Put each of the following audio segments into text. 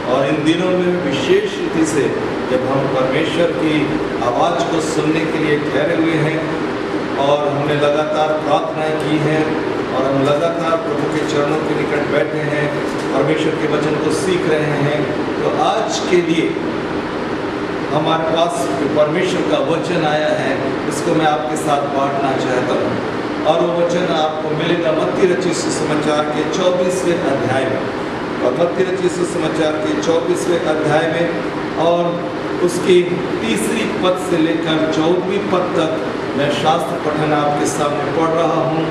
और इन दिनों में विशेष रीति से जब हम परमेश्वर की आवाज़ को सुनने के लिए ठहरे हुए हैं और हमने लगातार प्रार्थनाएं की हैं और हम लगातार प्रभु के चरणों के निकट बैठे हैं, परमेश्वर के वचन को सीख रहे हैं, तो आज के लिए हमारे पास जो परमेश्वर का वचन आया है इसको मैं आपके साथ बांटना चाहता हूँ। और वो वचन आपको मिलेगा मत्ती रचित सुसमाचार के 24वें अध्याय में, और मत्ती रचित सुसमाचार के 24वें अध्याय में और उसकी 3री पद से लेकर 14वीं पद तक मैं शास्त्र पठन आपके सामने पढ़ रहा हूँ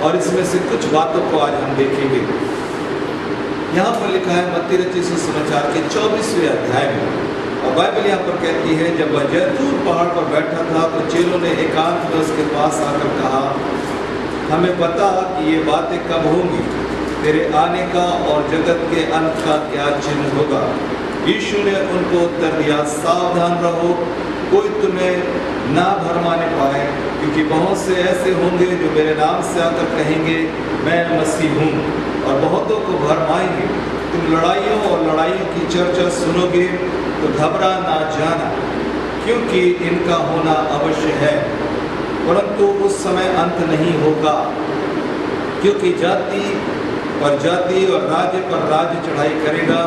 और इसमें से कुछ बातों को आज हम देखेंगे। यहाँ पर लिखा है मत्ती रचित सुसमाचार के 24वें अध्याय में, और बाइबल यहाँ पर कहती है, जब वह जैतून पहाड़ पर बैठा था तो चेलों ने एकांत में उसके पास आकर कहा, हमें बता कि ये बातें कब होंगी, तेरे आने का और जगत के अंत का क्या चिन्ह होगा। यीशु ने उनको उत्तर दिया, सावधान रहो, कोई तुम्हें ना भरमाने पाए, क्योंकि बहुत से ऐसे होंगे जो मेरे नाम से आकर कहेंगे मैं मसीह हूँ, और बहुतों को भरमाएंगे। तुम लड़ाइयों और लड़ाइयों की चर्चा सुनोगे तो घबरा ना जाना, क्योंकि इनका होना अवश्य है, परंतु उस समय अंत नहीं होगा। क्योंकि जाति पर जाति और राज्य पर राज्य चढ़ाई करेगा,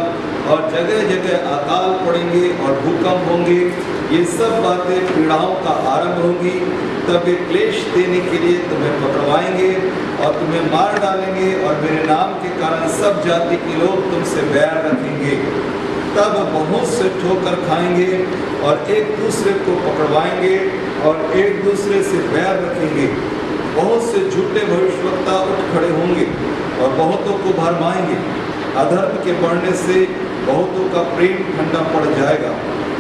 और जगह जगह अकाल पड़ेंगे और भूकंप होंगे। ये सब बातें पीड़ाओं का आरंभ होगी। तब वे क्लेश देने के लिए तुम्हें पकड़वाएंगे और तुम्हें मार डालेंगे, और मेरे नाम के कारण सब जाति के लोग तुमसे बैर रखेंगे। तब बहुत से ठोकर खाएंगे और एक दूसरे को पकड़वाएंगे और एक दूसरे से बैर रखेंगे। बहुत से झूठे भविष्यवक्ता उठ खड़े होंगे और बहुतों को भरमाएंगे। अधर्म के बढ़ने से बहुतों का प्रेम ठंडा पड़ जाएगा,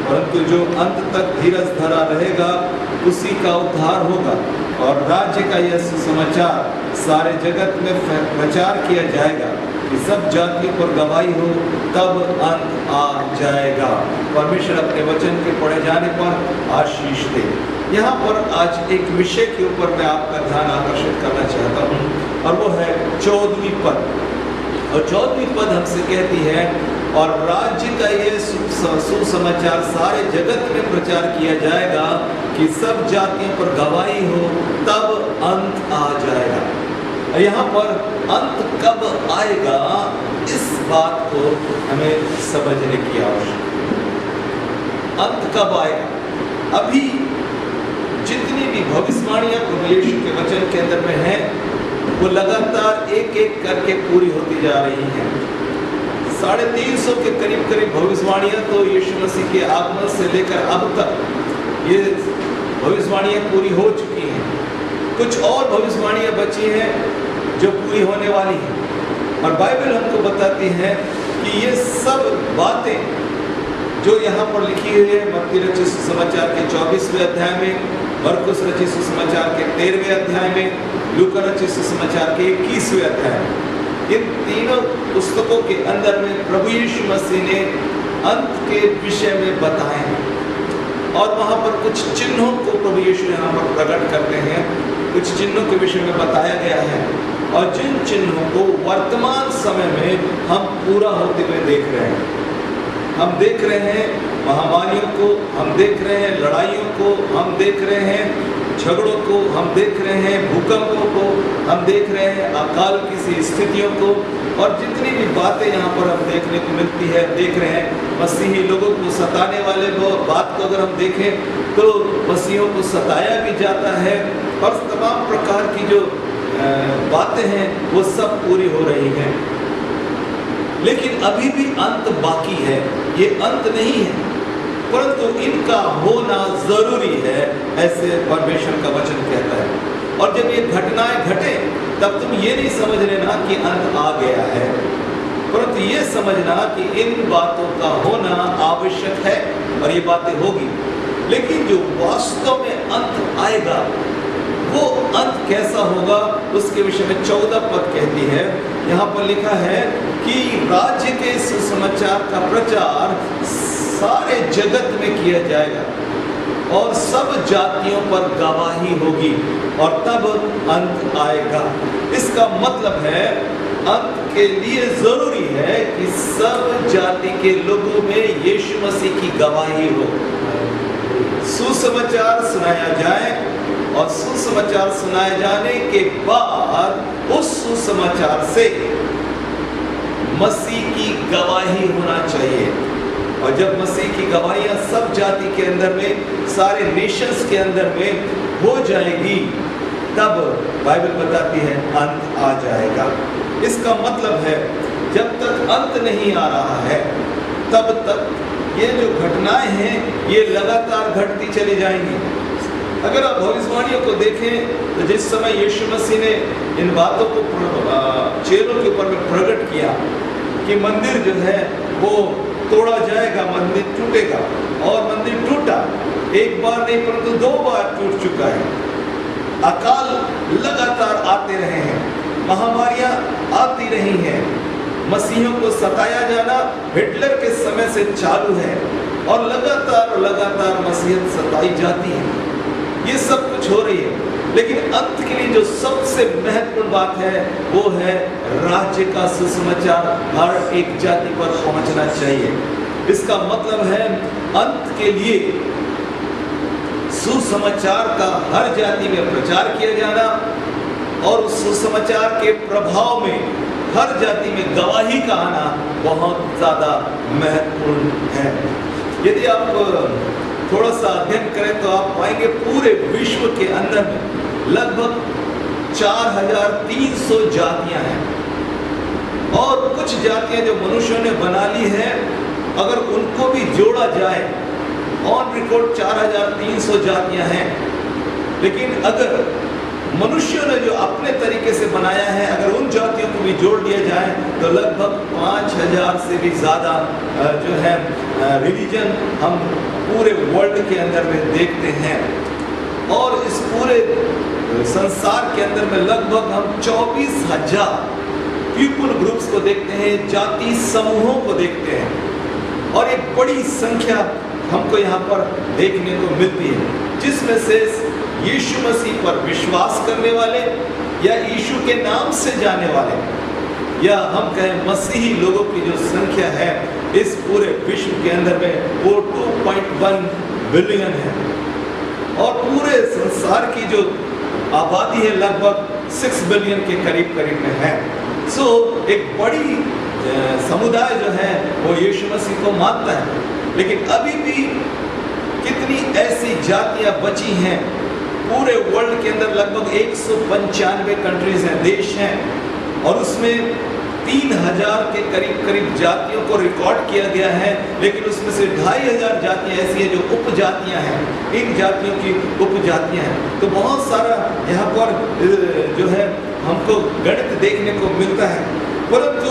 परंतु जो अंत तक धीरज धरा रहेगा उसी का उद्धार होगा। और राज्य का यह सुसमाचार सारे जगत में प्रचार किया जाएगा कि सब जातियों पर गवाही हो, तब अंत आ जाएगा। परमेश्वर अपने वचन के पढ़े जाने पर आशीष दे। यहाँ पर आज एक विषय के ऊपर मैं आपका ध्यान आकर्षित करना चाहता हूँ, और वो है 14वीं पद। और 14वीं पद हमसे कहती है, और राज्य का ये सुसमाचार सारे जगत में प्रचार किया जाएगा कि सब जातियों पर गवाही हो, तब अंत आ जाएगा। यहाँ पर अंत कब आएगा, इस बात को हमें समझने की आवश्यकता है। अंत कब आएगा? अभी जितनी भी भविष्यवाणियां प्रभु यीशु के वचन के अंदर में हैं, वो लगातार एक एक करके पूरी होती जा रही हैं। 350 के करीब भविष्यवाणियां तो यीशु मसीह के आगमन से लेकर अब तक ये भविष्यवाणियां पूरी हो चुकी हैं। कुछ और भविष्यवाणियां बची हैं जो पूरी होने वाली हैं, और बाइबल हमको बताती है कि ये सब बातें जो यहाँ पर लिखी हुई है मत्ती रचित सुसमाचार के 24वें अध्याय में, मरकुस रचित सुसमाचार के 13वें अध्याय में, लूका रचित सुसमाचार के 21वें अध्याय में, इन तीनों पुस्तकों के अंदर में प्रभु यीशु मसीह ने अंत के विषय में बताए हैं। और वहाँ पर कुछ चिन्हों को प्रभु यीशु यहाँ पर प्रकट करते हैं, कुछ चिन्हों के विषय में बताया गया है, और जिन चिन्हों को वर्तमान समय में हम पूरा होते हुए देख रहे हैं। हम देख रहे हैं महामारियों को, हम देख रहे हैं लड़ाइयों को, हम देख रहे हैं झगड़ों को, हम देख रहे हैं भूकंपों को, हम देख रहे हैं अकाल की सी स्थितियों को, और जितनी भी बातें यहाँ पर हम देखने को मिलती है, देख रहे हैं मसीही लोगों को सताने वाले बात को अगर हम देखें तो मसीहों को सताया भी जाता है, और तमाम प्रकार की जो बातें हैं वो सब पूरी हो रही हैं। लेकिन अभी भी अंत बाकी है, ये अंत नहीं है, परंतु इनका होना जरूरी है, ऐसे परमेश्वर का वचन कहता है। और जब ये घटनाएं घटे तब तुम ये नहीं समझ लेना कि अंत आ गया है, परंतु ये समझना कि इन बातों का होना आवश्यक है और ये बातें होगी। लेकिन जो वास्तव में अंत आएगा वो अंत कैसा होगा, उसके विषय में 14 पद कहती है। यहाँ पर लिखा है कि राज्य के सुसमाचार का प्रचार सारे जगत में किया जाएगा और सब जातियों पर गवाही होगी, और तब अंत आएगा। इसका मतलब है अंत के लिए जरूरी है कि सब जाति के लोगों में यीशु मसीह की गवाही हो। सुसमाचार सुनाया जाए और सुसमाचार सुनाए जाने के बाद उस सुसमाचार से मसीह की गवाही होना चाहिए। और जब मसीह की गवाहियां सब जाति के अंदर में, सारे नेशंस के अंदर में हो जाएगी, तब बाइबल बताती है अंत आ जाएगा। इसका मतलब है जब तक अंत नहीं आ रहा है तब तक ये जो घटनाएं हैं ये लगातार घटती चली जाएंगी। अगर आप भविष्यवाणियों को देखें तो जिस समय यीशु मसीह ने इन बातों को चेलों के ऊपर में प्रकट किया कि मंदिर जो है वो तोड़ा जाएगा, मंदिर टूटेगा, और मंदिर टूटा, एक बार नहीं परंतु 2 बार टूट चुका है। अकाल लगातार आते रहे हैं, महामारियां आती रही हैं, मसीहियों को सताया जाना हिटलर के समय से चालू है और लगातार मसीहत सताई जाती है। ये सब कुछ हो रही है, लेकिन अंत के लिए जो सबसे महत्वपूर्ण बात है वो है राज्य का सुसमाचार हर एक जाति पर पहुंचना चाहिए। इसका मतलब है अंत के लिए सुसमाचार का हर जाति में प्रचार किया जाना और उस सुसमाचार के प्रभाव में हर जाति में गवाही का आना बहुत ज्यादा महत्वपूर्ण है। यदि आप थोड़ा सा अध्ययन करें तो आप पाएंगे पूरे विश्व के अंदर में लगभग 4300 जातियां हैं और कुछ जातियां जो मनुष्यों ने बना ली है, अगर उनको भी जोड़ा जाए ऑन रिकॉर्ड 4300 जातियां हैं। लेकिन अगर मनुष्यों ने जो अपने तरीके से बनाया है, अगर उन जातियों को भी जोड़ दिया जाए तो लगभग 5000 से भी ज़्यादा जो है रिलीजन हम पूरे वर्ल्ड के अंदर में देखते हैं। और इस पूरे संसार के अंदर में लगभग हम 24,000 पीपल ग्रुप्स को देखते हैं, जाति समूहों को देखते हैं, और एक बड़ी संख्या हमको यहाँ पर देखने को मिलती है, जिसमें से यीशु मसीह पर विश्वास करने वाले या यीशु के नाम से जाने वाले या हम कहें मसीही लोगों की जो संख्या है इस पूरे विश्व के अंदर में वो 2.1 बिलियन है। और पूरे संसार की जो आबादी है लगभग 6 बिलियन के करीब में है। सो एक बड़ी समुदाय जो है वो यीशु मसीह को मानता है। लेकिन अभी भी कितनी ऐसी जातियां बची हैं पूरे वर्ल्ड के अंदर, लगभग 195 कंट्रीज हैं, देश हैं, और उसमें 3000 के करीब जातियों को रिकॉर्ड किया गया है। लेकिन उसमें से 2500 जातियां ऐसी हैं जो उपजातियां हैं, इन जातियों की उपजातियां हैं। तो बहुत सारा यहाँ पर जो है हमको गणित देखने को मिलता है। परंतु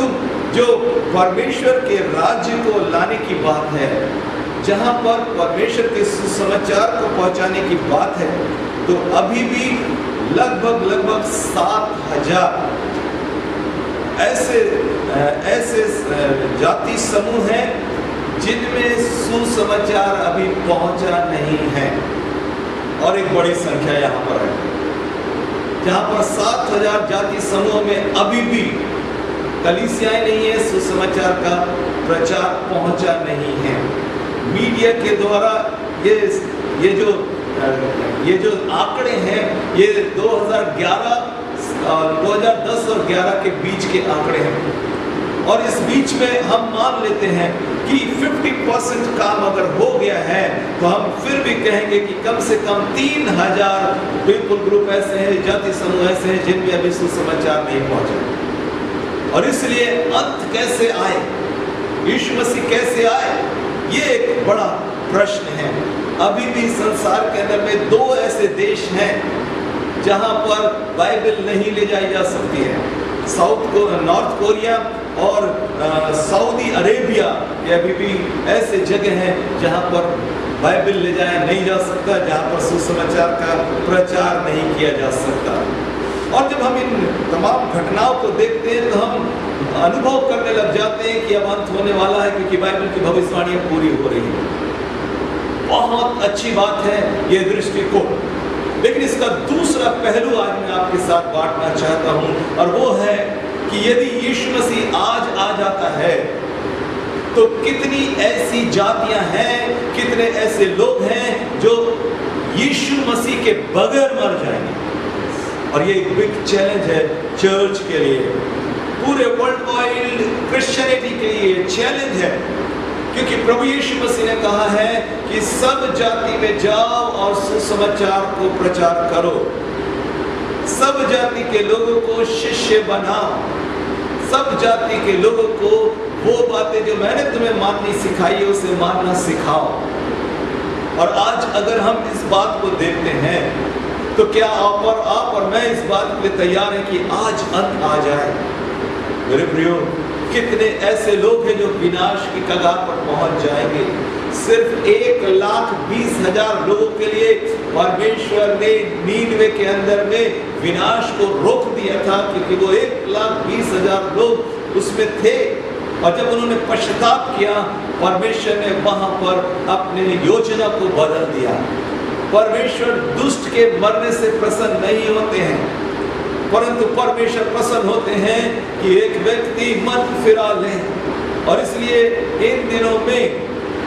जो परमेश्वर के राज्य को लाने की बात है, जहाँ पर परमेश्वर के सुसमाचार को पहुँचाने की बात है, तो अभी भी लगभग 7000 ऐसे जाति समूह हैं जिनमें सुसमाचार अभी पहुंचा नहीं है। और एक बड़ी संख्या यहाँ पर है जहाँ पर 7000 जाति समूह में अभी भी कलीसियाएं नहीं है, सुसमाचार का प्रचार पहुंचा नहीं है। मीडिया के द्वारा ये जो आंकड़े हैं ये 2011 2010 और 11 के बीच के आंकड़े हैं, और इस बीच में हम मान लेते हैं कि 50% काम अगर हो गया है तो हम फिर भी कहेंगे कि कम से कम 3000 पीपल ग्रुप ऐसे हैं, जाति समूह ऐसे हैं जिनमें अभी सुसमाचार नहीं पहुंचा। और इसलिए अंत कैसे आए, यीशु मसीह कैसे आए, ये एक बड़ा प्रश्न है। अभी भी संसार के अंदर में 2 ऐसे देश हैं जहां पर बाइबल नहीं ले जाई जा सकती है, नॉर्थ कोरिया और सऊदी अरेबिया। ये अभी भी ऐसे जगह हैं जहां पर बाइबल ले जाया नहीं जा सकता, जहां पर सुसमाचार का प्रचार नहीं किया जा सकता। और जब हम इन तमाम घटनाओं को देखते हैं तो हम अनुभव करने लग जाते हैं कि अब अंत होने वाला है, क्योंकि बाइबल की भविष्यवाणियां पूरी हो रही है। बहुत अच्छी बात है ये दृष्टिकोण, लेकिन इसका दूसरा पहलू आज मैं आपके साथ बांटना चाहता हूं, और वो है कि यदि यीशु मसीह आज आ जाता है तो कितनी ऐसी जातियां हैं, कितने ऐसे लोग हैं जो यीशु मसीह के बगैर मर जाएंगे। और ये एक बिग चैलेंज है चर्च के लिए, पूरे वर्ल्ड वाइड क्रिश्चियनिटी के लिए चैलेंज है, क्योंकि प्रभु यीशु मसीह ने कहा है कि सब जाति में जाओ और सुसमाचार को प्रचार करो, सब जाति के लोगों को शिष्य बनाओ, सब जाति के लोगों को वो बातें जो मैंने तुम्हें माननी सिखाई है उसे मानना सिखाओ। और आज अगर हम इस बात को देखते हैं तो क्या आप और मैं इस बात के लिए तैयार हैं कि आज अंत आ जाए। मेरे प्रियो, कितने ऐसे लोग हैं जो विनाश की कगार पर पहुंच जाएंगे। सिर्फ 1,20,000 लोगों के लिए परमेश्वर ने नीनवे के अंदर में विनाश को रोक दिया था, क्योंकि वो 1,20,000 लोग उसमें थे। और जब उन्होंने पश्चाताप किया, परमेश्वर ने वहां पर अपने योजना को बदल दिया। परमेश्वर दुष्ट के मरने से प्रसन्न नहीं होते हैं, परंतु परमेश्वर प्रसन्न होते हैं कि एक व्यक्ति मन फिरा ले। और इसलिए इन दिनों में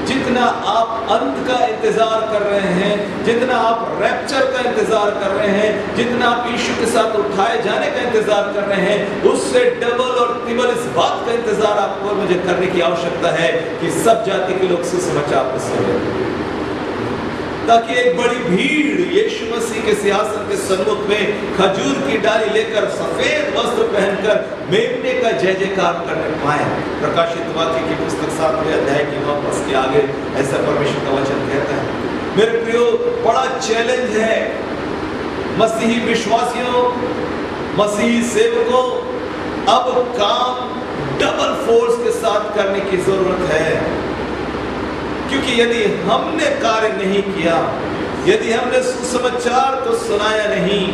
जितना आप अंत का इंतजार कर रहे हैं, जितना आप रैप्चर का इंतजार कर रहे हैं, जितना आप यीशु के साथ उठाए जाने का इंतजार कर रहे हैं, उससे डबल और ट्रिपल इस बात का इंतजार आपको और मुझे करने की आवश्यकता है कि सब जाति के लोग सुसमाचार को सुने, ताकि एक बड़ी भीड़ यीशु मसीह के सिंहासन के सन्मुख में खजूर की डाली लेकर सफेद वस्त्र पहनकर मेमने का जय जयकार करने पाए। प्रकाशित वाक्य की पुस्तक 7वें अध्याय की 9 पद के आगे ऐसा परमेश्वर का वचन कहता है। मेरे प्रियो, बड़ा चैलेंज है मसीही विश्वासियों, मसीही सेवकों, अब काम डबल फोर्स के साथ करने की जरूरत है। क्योंकि यदि हमने कार्य नहीं किया, यदि हमने सुसमाचार को सुनाया नहीं,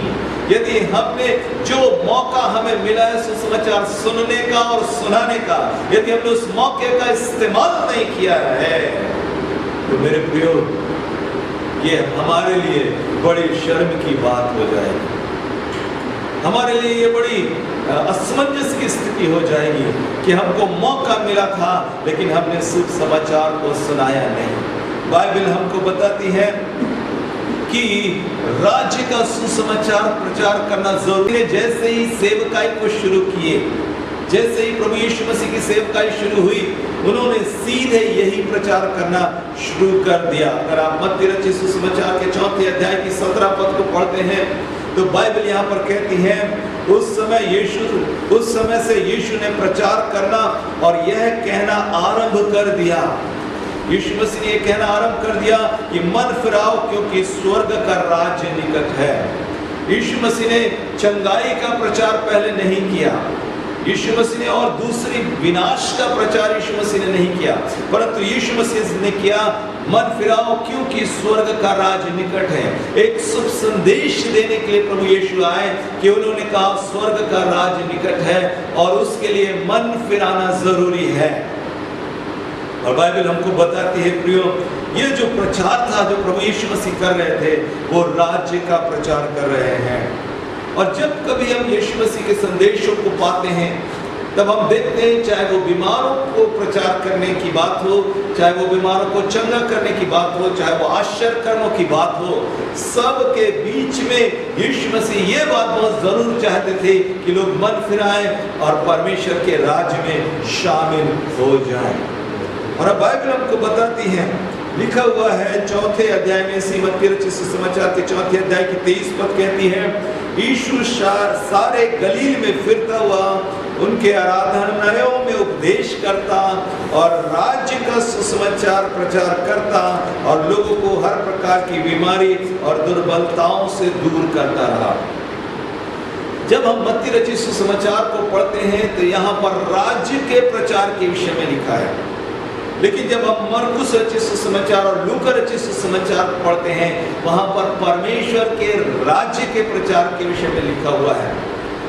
यदि हमने जो मौका हमें मिला है सुसमाचार सुनने का और सुनाने का, यदि हमने उस मौके का इस्तेमाल नहीं किया है, तो मेरे प्रियो, ये हमारे लिए बड़ी शर्म की बात हो जाएगी। हमारे लिए ये बड़ी असमंजस की स्थिति हो जाएगी कि हमको मौका मिला था लेकिन हमने शुभ समाचार को सुनाया नहीं। बाइबल हमको बताती है कि राज्य का सुसमाचार प्रचार करना जरूरी है। जैसे ही सेवकाई को शुरू किए, जैसे ही प्रभु यीशु मसीह की सेवकाई शुरू हुई, उन्होंने सीधे यही प्रचार करना शुरू कर दिया। अगर आप मत्ती रचित सुसमाचार के 4 अध्याय की 17 पद को पढ़ते हैं तो बाइबल यहाँ पर कहती है, उस समय से यीशु ने प्रचार करना और यह कहना आरंभ कर दिया। यीशु मसीह ने यह कहना आरंभ कर दिया कि मन फिराओ क्योंकि स्वर्ग का राज्य निकट है। यीशु मसीह ने चंगाई का प्रचार पहले नहीं किया, यीशु मसीह ने और दूसरी विनाश का प्रचार यीशु मसीह ने नहीं किया, परंतु यीशु मसीह ने किया मन फिराओ क्योंकि स्वर्ग का राज्य निकट है। एक शुभ संदेश देने के लिए प्रभु यीशु आए कि उन्होंने कहा स्वर्ग का राज्य निकट है और उसके लिए मन फिराना जरूरी है। और बाइबल हमको बताती है प्रियो, ये जो प्रचार था जो प्रभु यीशु मसीह कर रहे थे, वो राज्य का प्रचार कर रहे हैं। और जब कभी हम यीशु मसीह के संदेशों को पाते हैं तब हम देखते हैं, चाहे वो बीमारों को प्रचार करने की बात हो, चाहे वो बीमारों को चंगा करने की बात हो, चाहे वो आश्चर्य कर्मों की बात हो, सब के बीच में यीशु मसीह ये बात बहुत जरूर चाहते थे कि लोग मन फिराएं और परमेश्वर के राज्य में शामिल हो जाएं। और अब बाइबल हमको बताती है, लिखा हुआ है 4 अध्याय में, मत्ती रचित सुसमाचार के 4 अध्याय की 23 पद कहती है, यीशु सारे गलील में फिरता हुआ उनके आराधनालयों में उपदेश करता और राज्य का सुसमाचार प्रचार करता और लोगों को हर प्रकार की बीमारी और दुर्बलताओं से दूर करता रहा। जब हम मत्ती रचित सुसमाचार को पढ़ते हैं तो यहाँ पर राज्य के प्रचार के विषय में लिखा है, लेकिन जब हम मरकुस रचित सुसमाचार और लूका रचित सुसमाचार पढ़ते हैं वहां पर परमेश्वर के राज्य के प्रचार के विषय में लिखा हुआ है।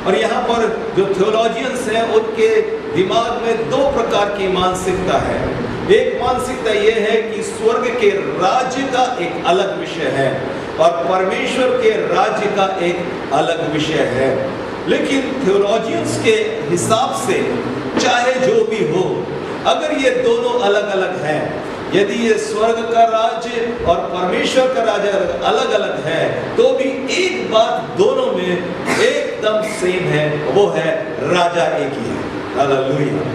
और यहाँ पर जो थियोलॉजियंस हैं उनके दिमाग में 2 प्रकार की मानसिकता है। एक मानसिकता यह है कि स्वर्ग के राज्य का एक अलग विषय है और परमेश्वर के राज्य का एक अलग विषय है। लेकिन थियोलॉजियंस के हिसाब से चाहे जो भी हो, अगर ये दोनों अलग अलग हैं, यदि ये स्वर्ग का राज्य और परमेश्वर का राज्य अलग अलग है, तो भी एक बात दोनों में एकदम सेम है, वो है राजा एक ही है। हालेलुया।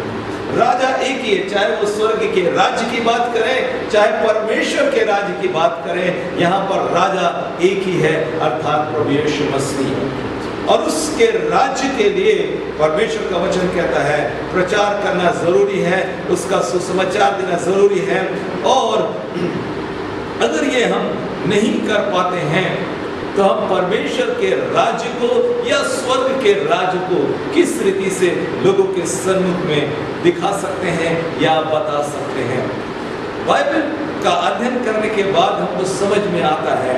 राजा एक ही है, चाहे वो स्वर्ग के राज्य की बात करें, चाहे परमेश्वर के राज्य की बात करें, यहाँ पर राजा एक ही है, अर्थात प्रभु यीशु मसीह। और उसके राज्य के लिए परमेश्वर का वचन कहता है प्रचार करना जरूरी है, उसका सुसमाचार देना जरूरी है। और अगर ये हम नहीं कर पाते हैं तो हम परमेश्वर के राज्य को या स्वर्ग के राज्य को किस रीति से लोगों के सम्मुख में दिखा सकते हैं या बता सकते हैं। बाइबल का अध्ययन करने के बाद हमको समझ में आता है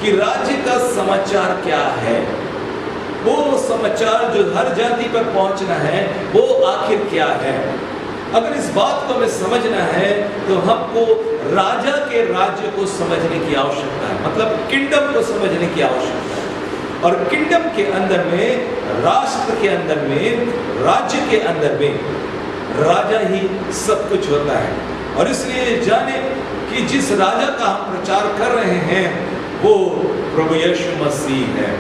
कि राज्य का समाचार क्या है, वो समाचार जो हर जाति पर पहुंचना है वो आखिर क्या है। अगर इस बात को हमें समझना है तो हमको राजा के राज्य को समझने की आवश्यकता है, मतलब किंगडम को समझने की आवश्यकता है। और किंगडम के अंदर में, राष्ट्र के अंदर में, राज्य के अंदर में राजा ही सब कुछ होता है। और इसलिए जाने कि जिस राजा का हम प्रचार कर रहे हैं वो प्रभु यीशु मसीह है।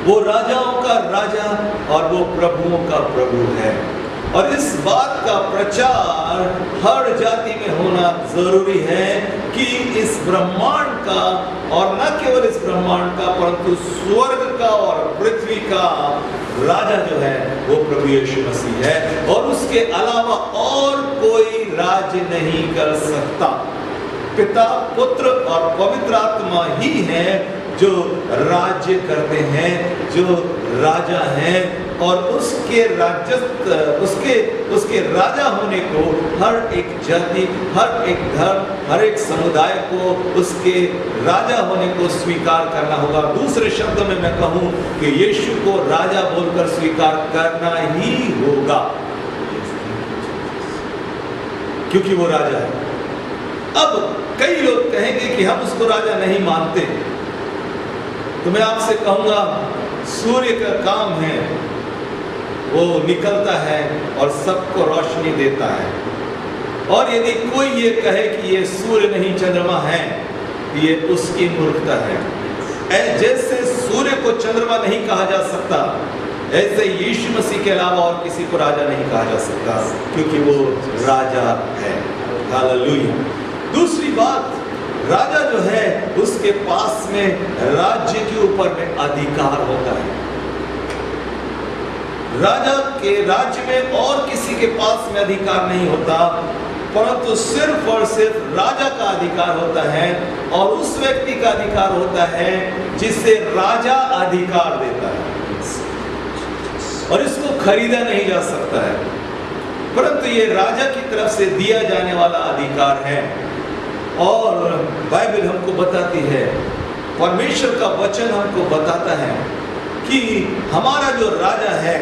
वो राजाओं का राजा और वो प्रभुओं का प्रभु है। और इस बात का प्रचार हर जाति में होना जरूरी है कि इस ब्रह्मांड का, और न केवल इस ब्रह्मांड का परंतु स्वर्ग का और पृथ्वी का राजा जो है वो प्रभु यीशु मसीह है, और उसके अलावा और कोई राज्य नहीं कर सकता। पिता, पुत्र और पवित्र आत्मा ही है जो राज्य करते हैं, जो राजा हैं। और उसके राजत्व, उसके राजा होने को हर एक जाति, हर एक धर्म, हर एक समुदाय को उसके राजा होने को स्वीकार करना होगा। दूसरे शब्दों में मैं कहूं कि यीशु को राजा बोलकर स्वीकार करना ही होगा, क्योंकि वो राजा है। अब कई लोग कहेंगे कि हम उसको राजा नहीं मानते, तो मैं आपसे कहूंगा सूर्य का काम है, वो निकलता है और सबको रोशनी देता है। और यदि कोई ये कहे कि ये सूर्य नहीं चंद्रमा है, ये उसकी मूर्खता है। जैसे सूर्य को चंद्रमा नहीं कहा जा सकता, ऐसे यीशु मसीह के अलावा और किसी को राजा नहीं कहा जा सकता, क्योंकि वो राजा है। हालेलुया। दूसरी बात, राजा जो है उसके पास में राज्य के ऊपर में अधिकार होता है। राजा के राज्य में और किसी के पास में अधिकार नहीं होता, परंतु सिर्फ और सिर्फ राजा का अधिकार होता है, और उस व्यक्ति का अधिकार होता है जिसे राजा अधिकार देता है। और इसको खरीदा नहीं जा सकता है, परंतु ये राजा की तरफ से दिया जाने वाला अधिकार है। और बाइबल हमको बताती है, परमेश्वर का वचन हमको बताता है कि हमारा जो राजा है,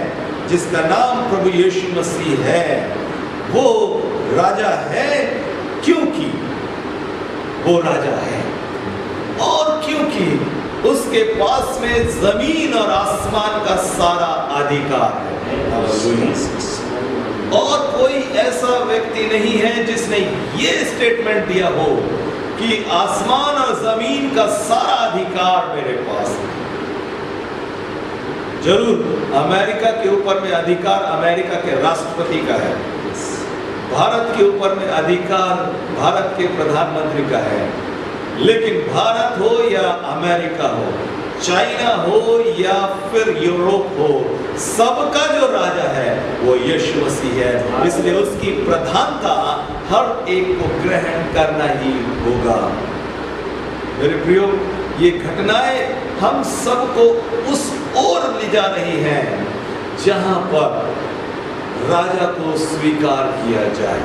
जिसका नाम प्रभु यीशु मसीह है, वो राजा है क्योंकि वो राजा है, और क्योंकि उसके पास में जमीन और आसमान का सारा अधिकार है। और कोई ऐसा व्यक्ति नहीं है जिसने ये स्टेटमेंट दिया हो कि आसमान और जमीन का सारा अधिकार मेरे पास है। जरूर अमेरिका के ऊपर में अधिकार अमेरिका के राष्ट्रपति का है, भारत के ऊपर में अधिकार भारत के प्रधानमंत्री का है, लेकिन भारत हो या अमेरिका हो, चाइना हो या फिर यूरोप हो, सबका जो राजा है वो यीशु मसीह है। इसलिए उसकी प्रधानता हर एक को ग्रहण करना ही होगा। मेरे प्रियो, ये घटनाएं हम सबको उस ओर ले जा रही हैं जहां पर राजा को स्वीकार किया जाए।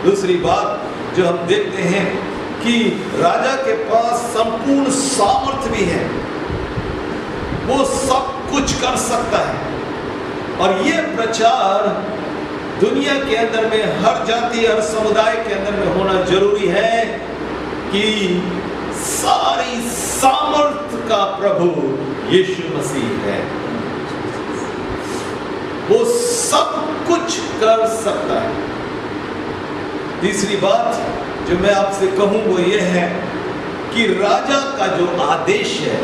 दूसरी बात जो हम देखते हैं कि राजा के पास संपूर्ण सामर्थ्य भी है, वो सब कुछ कर सकता है। और ये प्रचार दुनिया के अंदर में हर जाति हर समुदाय के अंदर में होना जरूरी है कि सारी सामर्थ्य का प्रभु यीशु मसीह है। वो सब कुछ कर सकता है। तीसरी बात जो मैं आपसे कहूं वो ये है कि राजा का जो आदेश है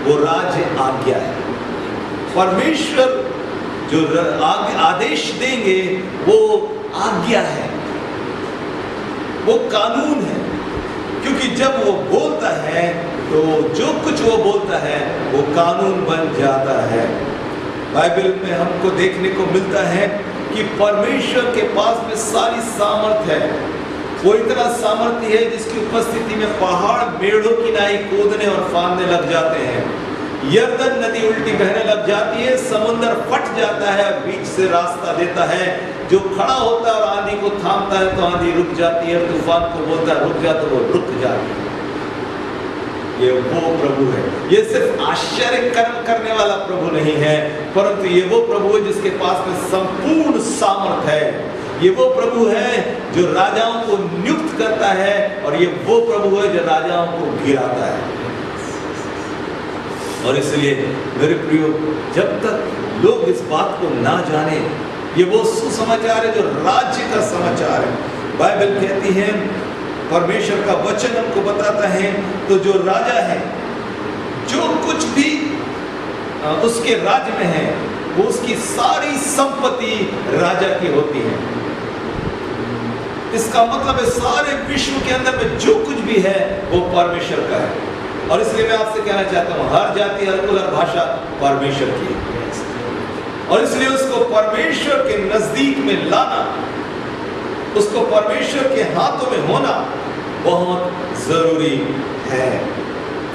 वो राज आज्ञा है। परमेश्वर जो आदेश देंगे वो आज्ञा है, वो कानून है। क्योंकि जब वो बोलता है तो जो कुछ वो बोलता है वो कानून बन जाता है। बाइबल में हमको देखने को मिलता है कि परमेश्वर के पास में सारी सामर्थ्य है। वो इतना सामर्थ्य है जिसकी उपस्थिति में पहाड़ मेढ़ों की नाई कूदने और फांदने लग जाते हैं। यरदन नदी उल्टी बहने लग जाती है, समुद्र फट जाता है, बीच से रास्ता देता है। जो खड़ा होता है और आंधी को थामता है तो आंधी रुक जाती है, तूफान को बोलता है रुक जा तो वो रुक जाती है। ये वो प्रभु है। ये सिर्फ आश्चर्य कर्म करने वाला प्रभु नहीं है, परंतु ये वो प्रभु है जिसके पास में संपूर्ण सामर्थ है। ये वो प्रभु है जो राजाओं को नियुक्त करता है, और ये वो प्रभु है जो राजाओं को गिराता है। और इसलिए मेरे प्रियो, जब तक लोग इस बात को ना जाने, ये वो सुसमाचार है जो राज्य का समाचार है। बाइबल कहती है, परमेश्वर का वचन हमको बताता है, तो जो राजा है जो कुछ भी उसके राज्य में है वो उसकी सारी संपत्ति राजा की होती है। इसका मतलब है सारे विश्व के अंदर में जो कुछ भी है वो परमेश्वर का है। और इसलिए मैं आपसे कहना चाहता हूं, हर जाति, हर कुल, हर भाषा परमेश्वर की है। और इसलिए उसको परमेश्वर के नजदीक में लाना, उसको परमेश्वर के हाथों में होना बहुत जरूरी है।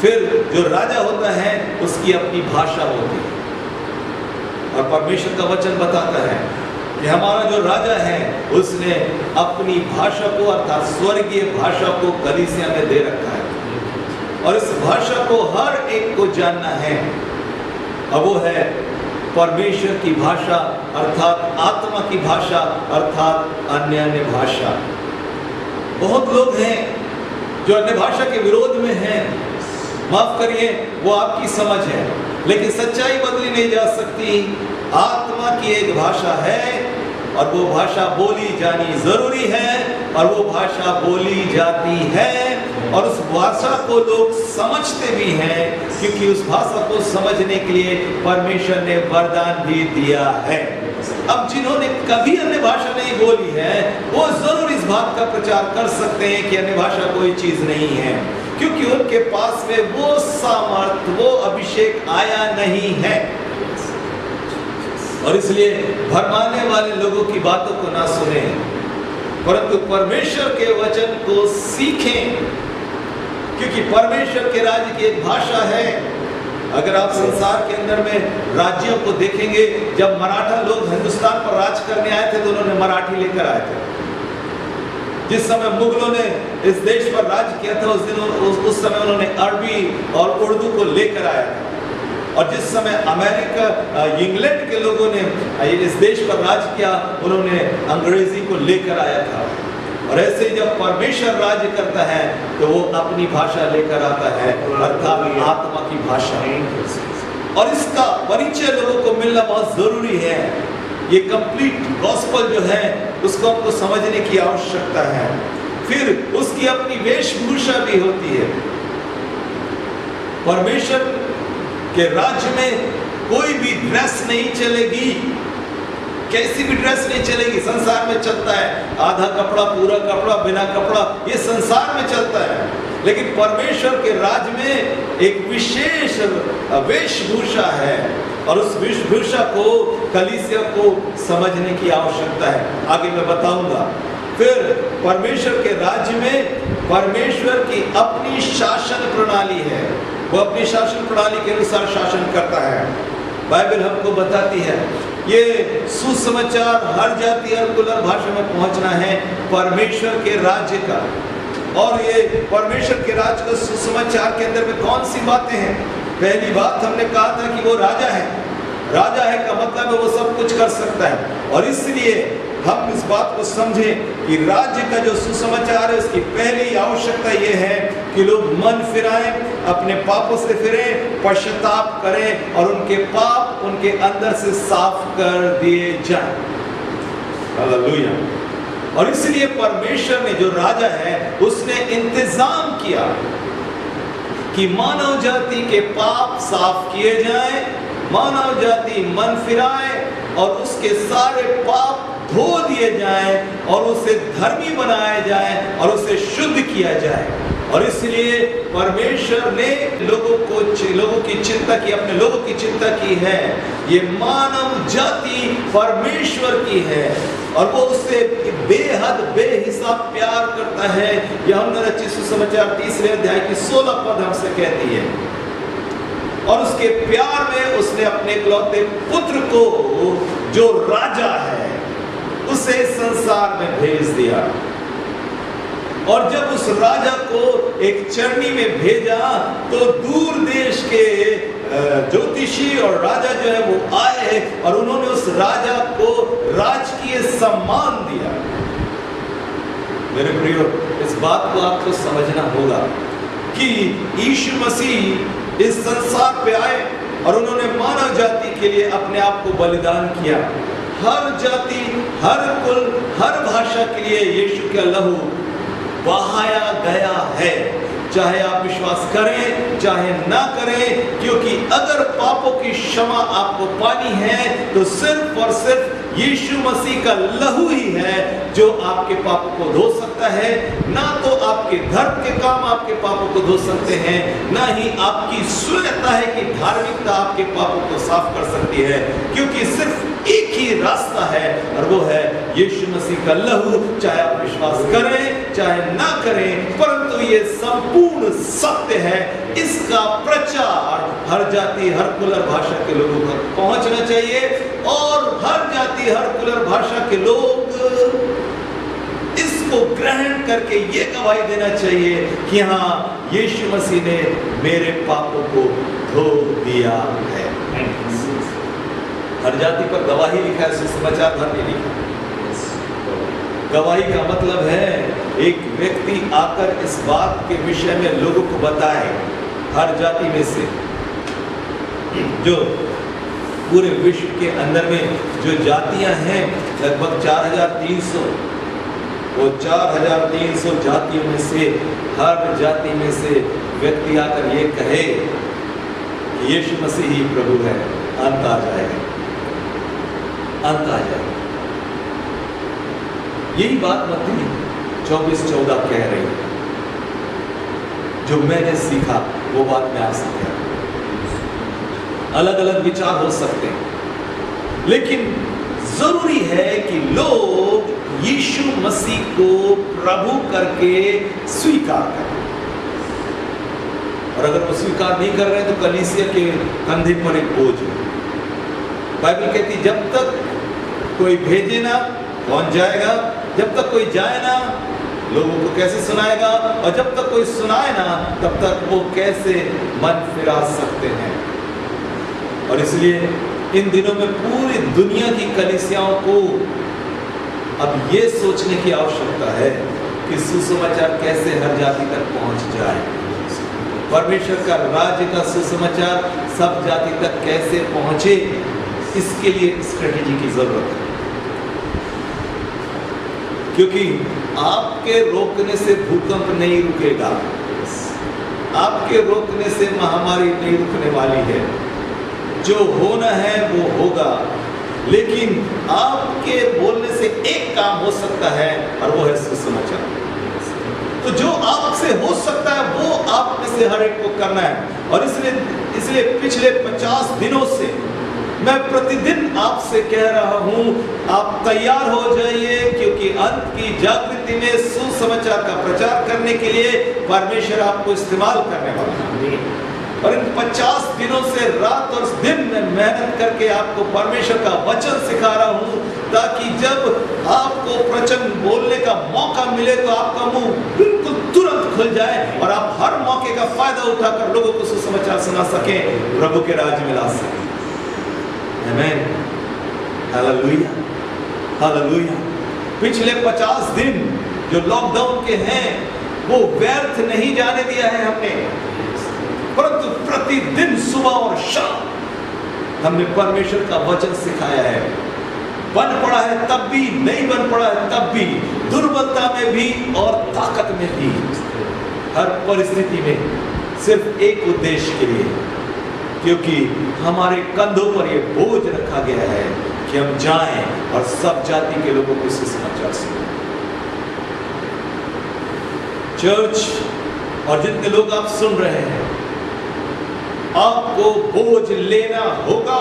फिर जो राजा होता है उसकी अपनी भाषा होती है, और परमेश्वर का वचन बताता है कि हमारा जो राजा है उसने अपनी भाषा को, अर्थात स्वर्गीय भाषा को कलीसिया में दे रखा है, और इस भाषा को हर एक को जानना है। और वो है परमेश्वर की भाषा, अर्थात आत्मा की भाषा, अर्थात अन्य भाषा। बहुत लोग हैं जो अन्य भाषा के विरोध में हैं। माफ करिए, वो आपकी समझ है, लेकिन सच्चाई बदली नहीं जा सकती। आत्मा की एक भाषा है, और वो भाषा बोली जानी जरूरी है, और वो भाषा बोली जाती है, और उस भाषा को लोग समझते भी हैं, क्योंकि उस भाषा को समझने के लिए परमेश्वर ने वरदान भी दिया है। अब जिन्होंने कभी अन्य भाषा नहीं बोली है वो जरूर इस बात का प्रचार कर सकते हैं कि अन्य भाषा कोई चीज नहीं है, क्योंकि उनके पास में वो सामर्थ, वो अभिषेक आया नहीं है। और इसलिए भरमाने वाले लोगों की बातों को ना सुने, परंतु परमेश्वर के वचन को सीखें, क्योंकि परमेश्वर के राज्य की एक भाषा है। अगर आप संसार के अंदर में राज्यों को देखेंगे, जब मराठा लोग हिंदुस्तान पर राज करने आए थे तो उन्होंने मराठी लेकर आए थे। जिस समय मुगलों ने इस देश पर राज किया था उस समय उन्होंने अरबी और उर्दू को लेकर आया था। और जिस समय अमेरिका, इंग्लैंड के लोगों ने इस देश पर राज किया, उन्होंने अंग्रेजी को लेकर आया था। और ऐसे जब परमेश्वर राज्य करता है तो वो अपनी भाषा लेकर आता है, अर्थात आत्मा की भाषा। और इसका परिचय लोगों को मिलना बहुत जरूरी है। ये कंप्लीट गॉस्पेल जो है उसको हमको समझने की आवश्यकता है। फिर उसकी अपनी वेशभूषा भी होती है। परमेश्वर के राज्य में कोई भी ड्रेस नहीं चलेगी, कैसी भी ड्रेस नहीं चलेगी। संसार में चलता है आधा कपड़ा, पूरा कपड़ा, बिना कपड़ा, ये संसार में चलता है। लेकिन परमेश्वर के राज्य में एक विशेष वेशभूषा है, और उस वेशभूषा को कलीसिया को समझने की आवश्यकता है। आगे मैं बताऊंगा। फिर परमेश्वर के राज्य में परमेश्वर की अपनी शासन प्रणाली है। वो अपनी शासन प्रणाली के अनुसार शासन करता है। बाइबल हमको बताती है ये सुसमाचार हर जाति, हर कुल, हर भाषा में पहुंचना है परमेश्वर के राज्य का। और ये परमेश्वर के राज्य का सुसमाचार के अंदर में कौन सी बातें हैं? पहली बात हमने कहा था कि वो राजा है। राजा है का मतलब है वो सब कुछ कर सकता है, और इसलिए हम इस बात को समझें कि राज्य का जो सुसमाचार है उसकी पहली आवश्यकता ये है कि लोग मन फिराएं, अपने पापों से फिरें, पश्चाताप करें और उनके पाप उनके अंदर से साफ कर दिए जाएं। हालेलुया। और इसलिए परमेश्वर ने जो राजा है उसने इंतजाम किया कि मानव जाति के पाप साफ किए जाएं, मानव जाति मन फिराए और उसके सारे पाप धो दिए जाएं और उसे धर्मी बनाया जाए और उसे शुद्ध किया जाए। और इसलिए परमेश्वर ने लोगों की चिंता की, अपने लोगों की चिंता की है। ये मानव जाति परमेश्वर की है और वो उससे बेहद बेहिसाब प्यार करता है। यूहन्ना रचित सुसमाचार 3 अध्याय की 16 पद हमसे कहती है, और उसके प्यार में उसने अपने इकलौते पुत्र को जो राजा है उसे संसार में भेज दिया। और जब उस राजा को एक चरनी में भेजा तो दूर देश के ज्योतिषी और राजा जो है वो आए और उन्होंने उस राजा को राजकीय सम्मान दिया। मेरे प्रियो, इस बात को आपको समझना होगा कि यीशु मसीह इस संसार पे आए और उन्होंने मानव जाति के लिए अपने आप को बलिदान किया। हर जाति, हर कुल, हर भाषा के लिए यीशु का लहू बहाया गया है, चाहे आप विश्वास करें चाहे ना करें, क्योंकि अगर पापों की क्षमा आपको पानी है तो सिर्फ और सिर्फ यीशु मसीह का लहू ही है जो आपके पापों को धो सकता है। ना तो आपके धर्म के काम आपके पापों को धो सकते हैं, ना ही आपकी स्वयंता है कि धार्मिकता आपके पापों को साफ कर सकती है, क्योंकि सिर्फ एक ही रास्ता है और वो है यीशु मसीह का लहू। चाहे आप विश्वास करें चाहे ना करें, परंतु ये संपूर्ण सत्य है। इसका प्रचार हर जाति, हर कुल और भाषा के लोगों तक पहुंचना चाहिए और हर जाति, हर कुल और भाषा के लोग इसको ग्रहण करके ये गवाही देना चाहिए कि हाँ, यीशु मसीह ने मेरे पापों को धो दिया है। हर जाति पर गवाही लिखा है, सुसमाचार भर नहीं लिखा। गवाही का मतलब है एक व्यक्ति आकर इस बात के विषय में लोगों को बताए, हर जाति में से जो पूरे विश्व के अंदर में जो जातियां हैं लगभग 4300, वो 4300 जातियों में से हर जाति में से व्यक्ति आकर ये कहे कि यीशु मसीह ही प्रभु है, अंत आ जाएगा, अंत आ जाएगा। यही बात मत्ती 24:14 कह रही है। जो मैंने सीखा वो बात मैं आपसे कह रहा हूं। अलग अलग विचार हो सकते हैं, लेकिन जरूरी है कि लोग यीशु मसीह को प्रभु करके स्वीकार करें। और अगर वो स्वीकार नहीं कर रहे हैं तो कलीसिया के कंधे पर एक बोझ है। बाइबल कहती जब तक कोई भेजे ना कौन जाएगा, जब तक कोई जाए ना लोगों को कैसे सुनाएगा, और जब तक कोई सुनाए ना तब तक वो कैसे मन फिरा सकते हैं। और इसलिए इन दिनों में पूरी दुनिया की कलीसियाओं को अब ये सोचने की आवश्यकता है कि सुसमाचार कैसे हर जाति तक पहुंच जाए, परमेश्वर का राज्य का सुसमाचार सब जाति तक कैसे पहुंचे, इसके लिए स्ट्रेटेजी की जरूरत है। क्योंकि आपके रोकने से भूकंप नहीं रुकेगा, आपके रोकने से महामारी नहीं रुकने वाली है। जो होना है वो होगा, लेकिन आपके बोलने से एक काम हो सकता है और वो है सुसमाचार। तो जो आपसे हो सकता है वो आप में से हर एक को करना है। और इसलिए पिछले 50 दिनों से मैं प्रतिदिन आपसे कह रहा हूं, आप तैयार हो जाइए, क्योंकि अंत की जागृति में सुसमाचार का प्रचार करने के लिए परमेश्वर आपको इस्तेमाल करने वाला है। और इन 50 दिनों से रात और दिन में मेहनत करके आपको परमेश्वर का वचन सिखा रहा हूं, ताकि जब आपको वचन बोलने का मौका मिले तो आपका मुंह बिल्कुल तुरंत खुल जाए और आप हर मौके का फायदा उठाकर लोगों को सुसमाचार सुना सकें, प्रभु के राज्य में ला सकें। आमीन। Hallelujah, hallelujah. पिछले 50 दिन जो लॉकडाउन के हैं वो व्यर्थ नहीं जाने दिया है हमने, परंतु प्रतिदिन सुबह और शाम हमने परमेश्वर का वचन सिखाया है। बन पड़ा है तब भी, नहीं बन पड़ा है तब भी, दुर्बलता में भी और ताकत में भी, हर परिस्थिति में सिर्फ एक उद्देश्य के लिए, क्योंकि हमारे कंधों पर यह बोझ रखा गया है कि हम जाएं और सब जाति के लोगों को सुसमाचार सुनाएं। चर्च और जितने लोग आप सुन रहे हैं, आपको बोझ लेना होगा,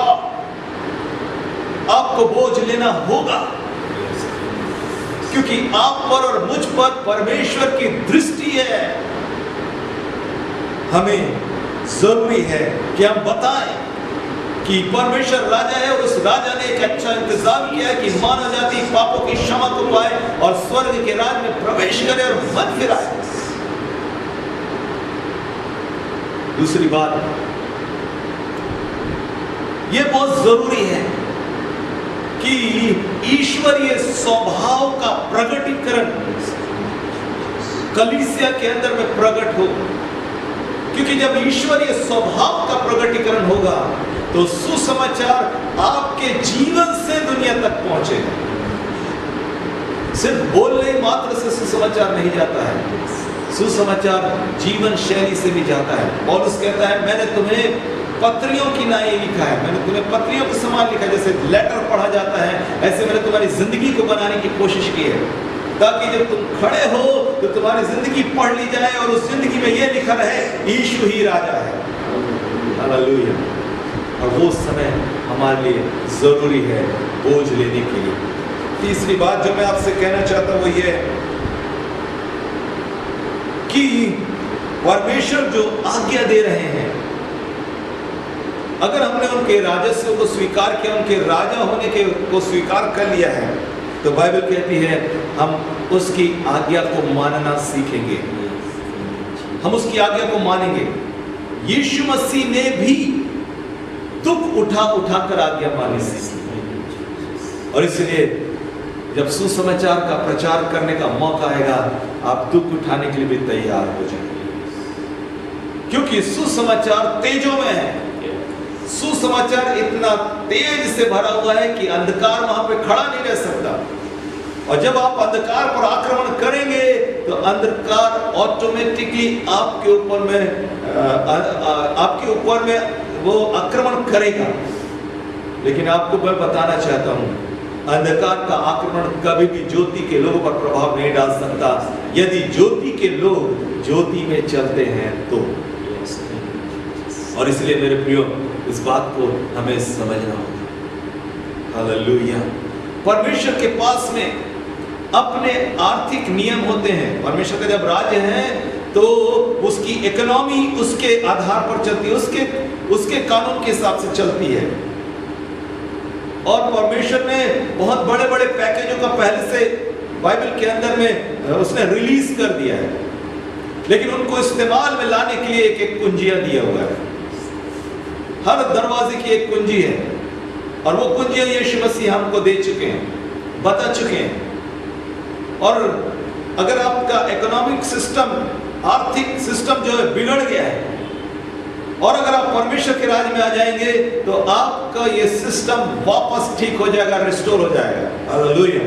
आपको बोझ लेना होगा, क्योंकि आप पर और मुझ पर परमेश्वर की दृष्टि है। हमें जरूरी है कि हम बताएं कि परमेश्वर राजा है और उस राजा ने एक अच्छा इंतजाम किया है कि मानव जाति पापों की क्षमा को पाए और स्वर्ग के राज में प्रवेश करे और मन फिराए। दूसरी बात, यह बहुत जरूरी है कि ईश्वरीय स्वभाव का प्रकटीकरण कलीसिया के अंदर में प्रकट हो, क्योंकि जब ईश्वरीय स्वभाव का प्रकटीकरण होगा तो सुसमाचार आपके जीवन से दुनिया तक पहुंचेगा। सिर्फ बोलने मात्र से सुसमाचार नहीं जाता है, सुसमाचार जीवन शैली से भी जाता है। पौलुस कहता है, मैंने तुम्हें पत्रियों की नाई लिखा है, मैंने तुम्हें पत्रियों के समान लिखा है। जैसे लेटर पढ़ा जाता है, ऐसे मैंने तुम्हारी जिंदगी को बनाने की कोशिश की है, ताकि जब तुम खड़े हो तो तुम्हारी जिंदगी पढ़ ली जाए और उस जिंदगी में यह लिखा रहे, यीशु ही राजा है। हालेलुया। और वो समय हमारे लिए जरूरी है बोझ लेने के लिए। तीसरी बात जो मैं आपसे कहना चाहता हूं वो ये कि परमेश्वर जो आज्ञा दे रहे हैं, अगर हमने उनके राजस्व को स्वीकार किया, उनके राजा होने के को स्वीकार कर लिया है, तो बाइबल कहती है हम उसकी आज्ञा को मानना सीखेंगे, हम उसकी आज्ञा को मानेंगे। यीशु मसीह ने भी दुख उठा कर आज्ञा मानी सीखी, और इसलिए जब सुसमाचार का प्रचार करने का मौका आएगा, आप दुख उठाने के लिए भी तैयार हो जाएंगे, क्योंकि सुसमाचार तेजों में है। सुसमाचार इतना तेज से भरा हुआ है कि अंधकार वहां पे खड़ा नहीं रह सकता, और जब आप अंधकार पर आक्रमण करेंगे तो अंधकार ऑटोमेटिकली आपके ऊपर में वो आक्रमण करेगा। लेकिन आपको मैं बताना चाहता हूं, अंधकार का आक्रमण कभी भी ज्योति के लोगों पर प्रभाव नहीं डाल सकता, यदि ज्योति के लोग ज्योति में चलते हैं तो। और इसलिए मेरे प्रियो, इस बात को हमें समझना होगा। हालेलुया। परमेश्वर के पास में अपने आर्थिक नियम होते हैं। परमेश्वर का जब राज्य है तो उसकी इकोनॉमी उसके आधार पर चलती है, उसके कानून के हिसाब से चलती है। और परमेश्वर ने बहुत बड़े बड़े पैकेजों का पहले से बाइबल के अंदर में उसने रिलीज कर दिया है, लेकिन उनको इस्तेमाल में लाने के लिए एक एक कुंजियां दिया हुआ है। हर दरवाजे की एक कुंजी है, और वो कुंजियां यीशु मसीह हमको दे चुके हैं, बता चुके हैं। और अगर आपका इकोनॉमिक सिस्टम, आर्थिक सिस्टम जो है बिगड़ गया है, और अगर आप परमेश्वर के राज में आ जाएंगे तो आपका ये सिस्टम वापस ठीक हो जाएगा, रिस्टोर हो जाएगा। Hallelujah,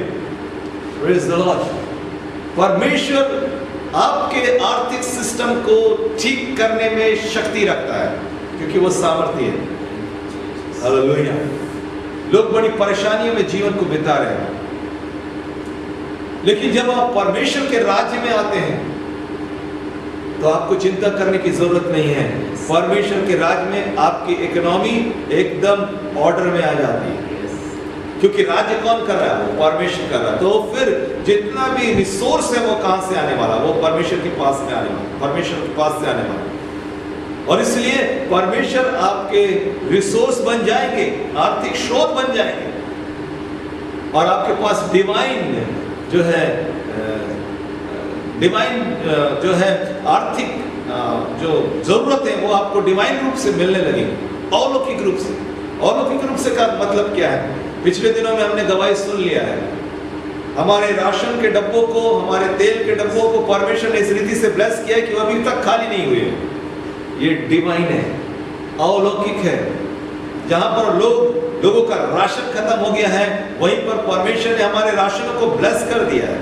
praise the Lord. परमेश्वर आपके आर्थिक सिस्टम को ठीक करने में शक्ति रखता है, क्योंकि वो सामर्थ्य है। हालेलुया। लोग बड़ी परेशानियों में जीवन को बिता रहे हैं, लेकिन जब आप परमेश्वर के राज्य में आते हैं तो आपको चिंता करने की जरूरत नहीं है। परमेश्वर के राज्य में आपकी इकोनॉमी एकदम ऑर्डर में आ जाती है, क्योंकि राज्य कौन कर रहा है? वो परमेश्वर कर रहा है। तो फिर जितना भी रिसोर्स है वो कहां से आने वाला? वो परमेश्वर के पास में आने वाला, परमेश्वर के पास से आने वाला। और इसलिए परमेश्वर आपके रिसोर्स बन जाएंगे, आर्थिक स्रोत बन जाएंगे, और आपके पास डिवाइन जो है आर्थिक जो जरूरत है वो आपको डिवाइन रूप से मिलने लगेगी, अलौकिक रूप से। अलौकिक रूप से का मतलब क्या है? पिछले दिनों में हमने गवाही सुन लिया है। हमारे राशन के डब्बों को, हमारे तेल के डब्बों को परमेश्वर ने इस रीति से ब्लेस किया है कि वो अभी तक खाली नहीं हुए। ये डिवाइन है, अलौकिक है। जहां पर लोगों का राशन खत्म हो गया है, वहीं पर परमेश्वर ने हमारे राशनों को ब्लेस कर दिया है।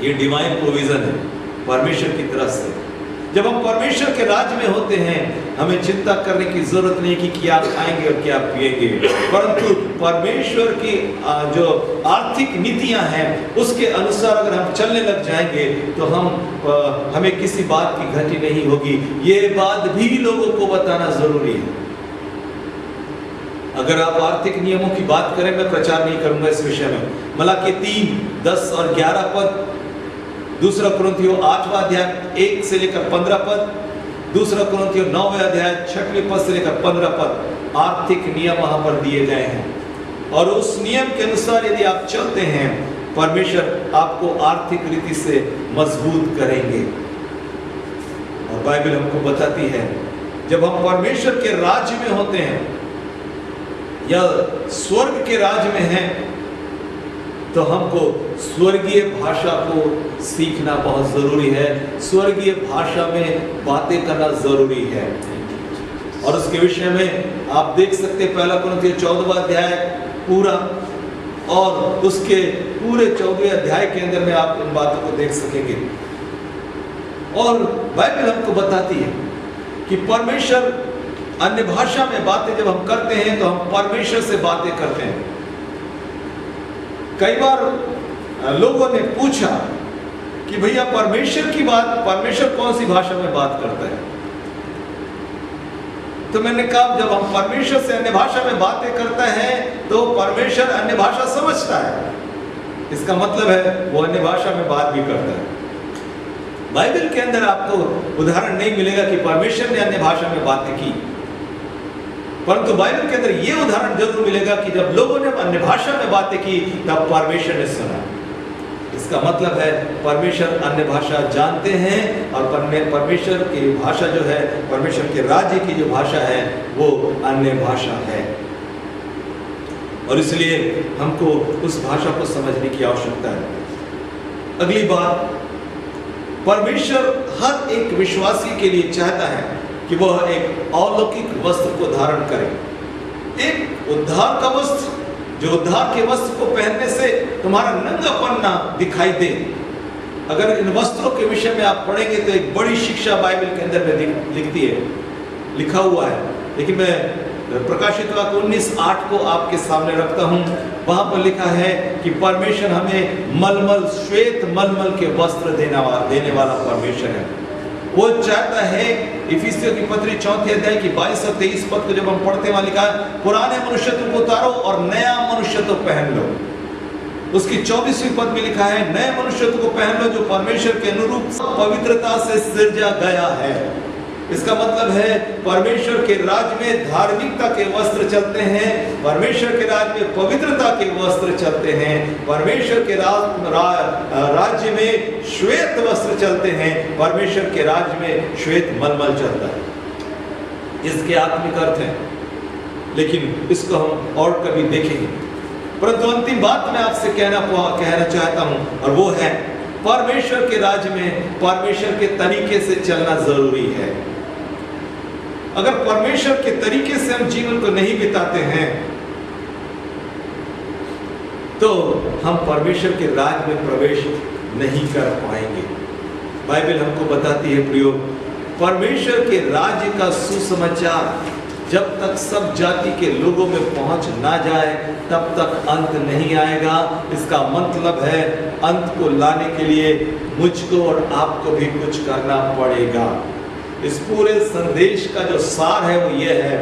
ये डिवाइन प्रोविजन है परमेश्वर की तरफ से। जब हम परमेश्वर के राज्य में होते हैं, हमें चिंता करने की जरूरत नहीं कि क्या खाएंगे और क्या पिएंगे, परंतु परमेश्वर की जो आर्थिक नीतियां हैं उसके अनुसार अगर हम चलने लग जाएंगे तो हमें किसी बात की घटी नहीं होगी। ये बात भी लोगों को बताना जरूरी है। अगर आप आर्थिक नियमों की बात करें, मैं प्रचार नहीं करूंगा इस विषय में। मलाकी 3, 10 और 11 पद, दूसरा कुरिन्थियों 8वां अध्याय 1 से लेकर 15 पद, दूसरा कुरिन्थियों 9वें अध्याय 6वें पद से लेकर 15 पद आर्थिक नियम वहां पर दिए गए हैं। और उस नियम के अनुसार यदि आप चलते हैं, परमेश्वर आपको आर्थिक रीति से मजबूत करेंगे। और बाइबल हमको बताती है, जब हम परमेश्वर के राज्य में होते हैं या स्वर्ग के राज्य में हैं, तो हमको स्वर्गीय भाषा को सीखना बहुत जरूरी है, स्वर्गीय भाषा में बातें करना जरूरी है। और उसके विषय में आप देख सकते हैं 1 कुरिन्थियों 14वां अध्याय पूरा, और उसके पूरे 14वें अध्याय के अंदर में आप इन बातों को देख सकेंगे। और बाइबल हमको बताती है कि परमेश्वर अन्य भाषा में बातें जब हम करते हैं तो हम परमेश्वर से बातें करते हैं। कई बार लोगों ने पूछा कि भैया परमेश्वर कौन सी भाषा में बात करता है? तो मैंने कहा, जब हम परमेश्वर से अन्य भाषा में बातें करता है तो परमेश्वर अन्य भाषा समझता है। इसका मतलब है वो अन्य भाषा में बात भी करता है। बाइबल के अंदर आपको उदाहरण नहीं मिलेगा कि परमेश्वर ने अन्य भाषा में बातें की, परंतु बाइबल के अंदर यह उदाहरण जरूर मिलेगा कि जब लोगों ने अन्य भाषा में बातें की तब परमेश्वर ने सुना। इसका मतलब है परमेश्वर अन्य भाषा जानते हैं, और परमेश्वर की भाषा जो है, परमेश्वर के राज्य की जो भाषा है वो अन्य भाषा है। और इसलिए हमको उस भाषा को समझने की आवश्यकता है। अगली बात, परमेश्वर हर एक विश्वासी के लिए चाहता है कि वह एक अलौकिक वस्त्र को धारण करे, एक उद्धार का वस्त्र, जो उद्धार के वस्त्र को पहनने से तुम्हारा नंगापन ना दिखाई दे। अगर इन वस्त्रों के विषय में आप पढ़ेंगे तो एक बड़ी शिक्षा बाइबल के अंदर में लिखा हुआ है। लेकिन मैं प्रकाशित वाक्य 19:8 को आपके सामने रखता हूं। वहां पर लिखा है कि परमेश्वर हमें मलमल, श्वेत मलमल के वस्त्र देने वाला परमेश्वर है। वो चाहता है, इफिसियों की पत्री 4 अध्याय की 22 और 23 पद को जब हम पढ़ते, वहां लिखा है, पुराने मनुष्यत्व को उतारो और नया मनुष्यत्व पहन लो। उसकी 24वीं पद में लिखा है, नए मनुष्यत्व को पहन लो जो परमेश्वर के अनुरूप पवित्रता से सृजा गया है। इसका मतलब है परमेश्वर के राज्य में धार्मिकता के वस्त्र चलते हैं, परमेश्वर के राज्य में पवित्रता के वस्त्र चलते हैं, परमेश्वर के राज्य में श्वेत वस्त्र चलते हैं, परमेश्वर के राज्य में श्वेत मलमल चलता है। इसके आत्मिक अर्थ है, लेकिन इसको हम और कभी देखेंगे। परंतु अंतिम बात मैं आपसे कहना चाहता हूं, और वो है परमेश्वर के राज्य में परमेश्वर के तरीके से चलना जरूरी है। अगर परमेश्वर के तरीके से हम जीवन को नहीं बिताते हैं तो हम परमेश्वर के राज्य में प्रवेश नहीं कर पाएंगे। बाइबल हमको बताती है प्रियो, परमेश्वर के राज्य का सुसमाचार जब तक सब जाति के लोगों में पहुंच ना जाए तब तक अंत नहीं आएगा। इसका मतलब है अंत को लाने के लिए मुझको और आपको भी कुछ करना पड़ेगा। इस पूरे संदेश का जो सार है वो ये है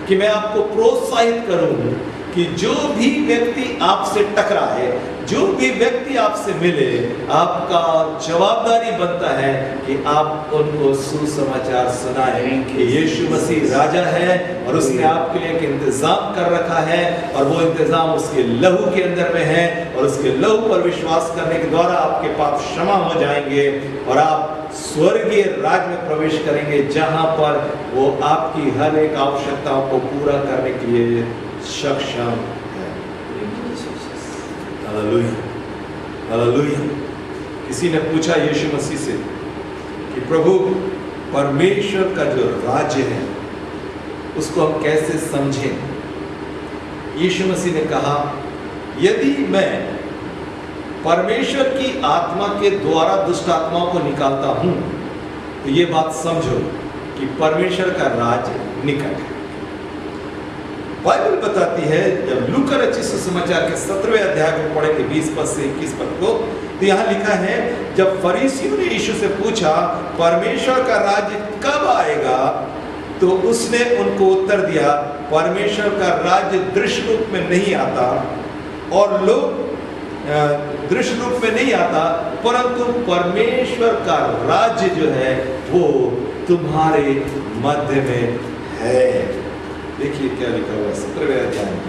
कि मैं आपको प्रोत्साहित करूं कि जो भी व्यक्ति आपसे टकराए, जो भी व्यक्ति आपसे मिले, आपका जवाबदारी बनता है कि आप उनको सुसमाचार सुनाएं कि यीशु मसीह राजा है और उसने आपके लिए एक इंतजाम कर रखा है, और वो इंतजाम उसके लहू के अंदर में है, और उसके लहू पर विश्वास करने के द्वारा आपके पाप क्षमा हो जाएंगे और आप स्वर्गीय राज्य में प्रवेश करेंगे, जहां पर वो आपकी हर एक आवश्यकताओं को पूरा करने के लिए सक्षम है। Hallelujah, hallelujah. किसी ने पूछा यीशु मसीह से कि प्रभु, परमेश्वर का जो राज्य है उसको हम कैसे समझें? यीशु मसीह ने कहा, यदि मैं परमेश्वर की आत्मा के द्वारा दुष्ट आत्माओं को निकालता हूं तो ये बात समझो कि परमेश्वर का राज्य निकट है। बाइबल बताती है, जब लूका रचित सुसमाचार के 17वें अध्याय को पढ़ेंगे 20 पद से 21 पद को, तो यहाँ लिखा है, जब फरीसियों ने यीशु से पूछा परमेश्वर का राज्य कब आएगा, तो उसने उनको उत्तर दिया, परमेश्वर का राज्य दृश्य रूप में नहीं आता और लोग दृश्य रूप में नहीं आता, परंतु परमेश्वर का राज्य जो है वो तुम्हारे मध्य में है। देखिए क्या लिखा हुआ है 17वें अध्याय में।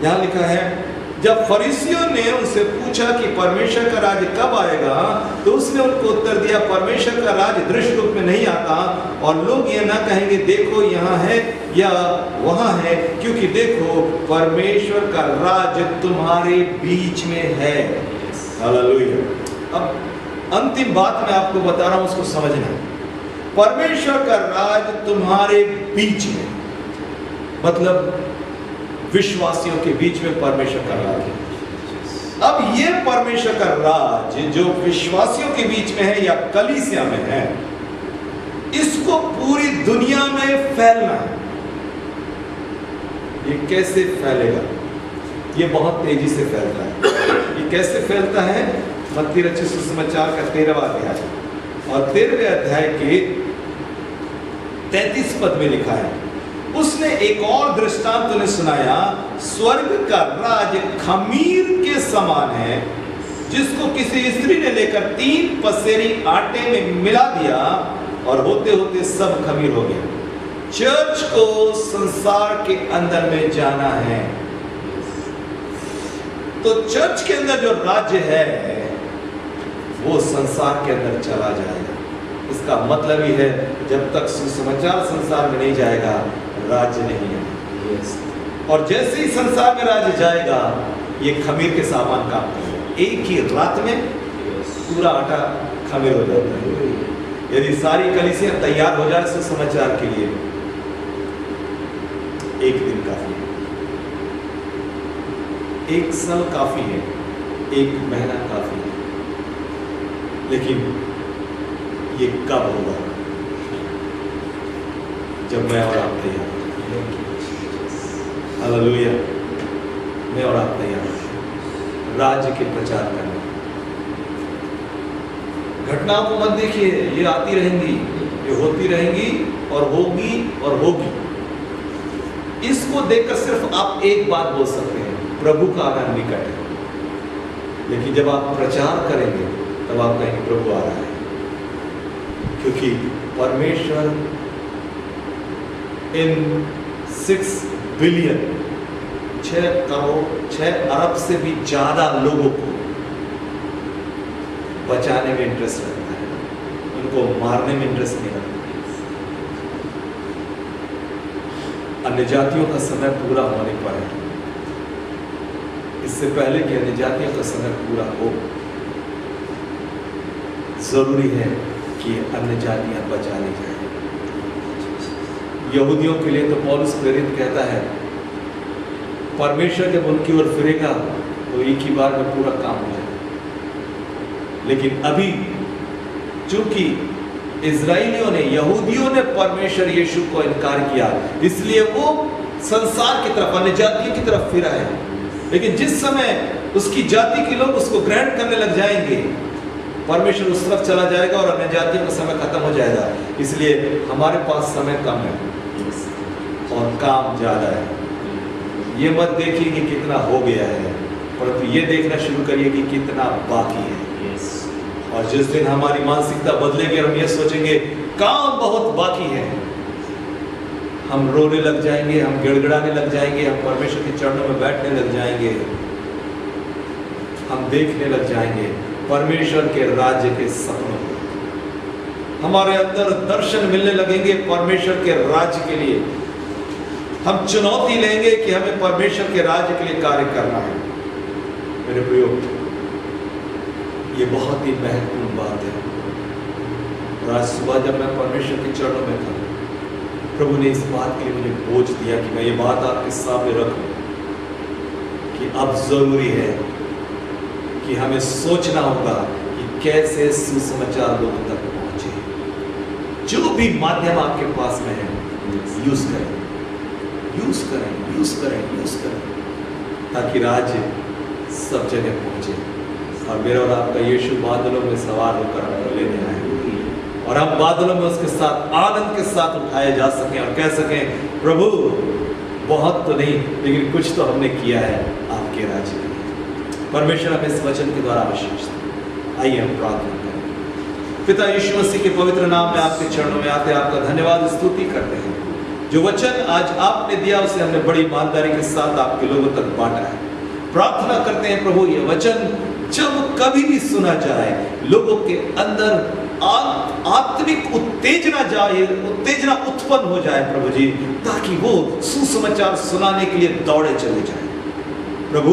यहां लिखा है, जब फरीसियों ने उनसे पूछा कि परमेश्वर का राज्य कब आएगा, तो उसने उनको उत्तर दिया, परमेश्वर का राज्य दृश्य रूप में नहीं आता और लोग ये ना कहेंगे देखो यहाँ है या वहां है, क्योंकि देखो परमेश्वर का राज्य तुम्हारे बीच में है। हालेलुया। अब अंतिम बात मैं आपको बता रहा हूं, उसको समझना। परमेश्वर का राज तुम्हारे बीच में, मतलब विश्वासियों के बीच में परमेश्वर का राज है। अब ये परमेश्वर का राज जो विश्वासियों के बीच में है या कलीसिया में है, इसको पूरी दुनिया में फैलना है। ये कैसे फैलेगा? ये बहुत तेजी से फैलता है। ये कैसे फैलता है? मत्ती रचित सुसमाचार का 13वां अध्याय और 13वें अध्याय के 33 पद में लिखा है, उसने एक और दृष्टांत उन्हें सुनाया, स्वर्ग का राज खमीर के समान है, जिसको किसी स्त्री ने लेकर 3 पसेरी आटे में मिला दिया और होते होते सब खमीर हो गया। चर्च को संसार के अंदर में जाना है, तो चर्च के अंदर जो राज्य है वो संसार के अंदर चला जाएगा। इसका मतलब ही है, जब तक सुसमाचार संसार में नहीं जाएगा, राज्य नहीं है। और जैसे ही संसार में राज्य जाएगा, ये खमीर के सामान काम करेगा। एक ही रात में पूरा आटा खमीर हो जाता है। यदि सारी कलीसियां तैयार हो जाए सुसमाचार के लिए, एक दिन काफी है, एक साल काफी है, एक महीना काफी है। लेकिन ये कब होगा? जब मैं और आप तैयार। हालेलुया। मैं और आप तैयार राज्य के प्रचार करने। घटनाओं को मत देखिए, ये आती रहेंगी, ये होती रहेंगी और होगी और होगी। इसको देखकर सिर्फ आप एक बात बोल सकते हैं, प्रभु का आना निकट है। लेकिन जब आप प्रचार करेंगे तब आप कहेंगे प्रभु आ रहा है, क्योंकि परमेश्वर इन 6 बिलियन 6 करोड़ 6 अरब से भी ज्यादा लोगों को बचाने में इंटरेस्ट रखता है, उनको मारने में इंटरेस्ट नहीं रखता। अन्य जातियों का समय पूरा होने पर है, इससे पहले कि अन्य जातियों का समय पूरा हो, जरूरी है कि अन्य जातियां बचा ली जाए। यहूदियों के लिए तो पौलुस प्रेरित कहता है, परमेश्वर जब उनकी ओर फिरेगा तो एक ही बार में पूरा काम हो जाएगा। लेकिन अभी चूंकि इजराइलियों ने, यहूदियों ने परमेश्वर यीशु को इनकार किया, इसलिए वो संसार की तरफ, अन्य जातियों की तरफ फिरा है। लेकिन जिस समय उसकी जाति के लोग उसको ग्रहण करने लग जाएंगे, परमेश्वर उस तरफ चला जाएगा और अन्य जातियों का समय खत्म हो जाएगा। इसलिए हमारे पास समय कम है और काम ज्यादा है। ये मत देखिए कि कितना हो गया है, परंतु ये देखना शुरू करिए कि कितना बाकी है। और जिस दिन हमारी मानसिकता बदलेगी और हम ये सोचेंगे काम बहुत बाकी है, हम रोने लग जाएंगे, हम गिड़गिड़ाने लग जाएंगे, हम परमेश्वर के चरणों में बैठने लग जाएंगे, हम देखने लग जाएंगे परमेश्वर के राज्य के सपनों। हमारे अंदर दर्शन मिलने लगेंगे परमेश्वर के राज्य के लिए। हम चुनौती लेंगे कि हमें परमेश्वर के राज्य के लिए कार्य करना है। मेरे प्रियो, ये बहुत ही महत्वपूर्ण बात है। और आज सुबह जब मैं परमेश्वर के चरणों में था, प्रभु ने इस बात के लिए मुझे बोझ दिया कि मैं ये बात आपके सामने रखूं कि अब जरूरी है कि हमें सोचना होगा कि कैसे सुसमाचार लोगों तक पहुंचे। जो भी माध्यम आपके पास में है, यूज करें, यूज करें, यूज करें, यूज करें, ताकि राज्य सब जगह पहुंचे और मेरा और आपका यीशु बादलों में सवार होकर हमको लेने आए और हम बादलों में उसके साथ आनंद के साथ उठाए जा सकें और कह सकें, प्रभु बहुत तो नहीं लेकिन कुछ तो हमने किया है आपके राज्य के लिए। परमेश्वर हमें इस वचन के द्वारा आशीष दे। आइए हम प्रार्थना करें। पिता यीशु मसीह के पवित्र नाम में आपके चरणों में आते आपका धन्यवाद स्तुति करते हैं। जो वचन आज आपने दिया उसे हमने बड़ी ईमानदारी के साथ आपके लोगों तक बांटा है। प्रार्थना करते हैं प्रभु, ये वचन जब कभी भी सुना जाए, लोगों के अंदर आत्मिक उत्तेजना उत्पन्न हो जाए प्रभु जी, ताकि वो सुसमाचार सुनाने के लिए दौड़े चले जाए। प्रभु,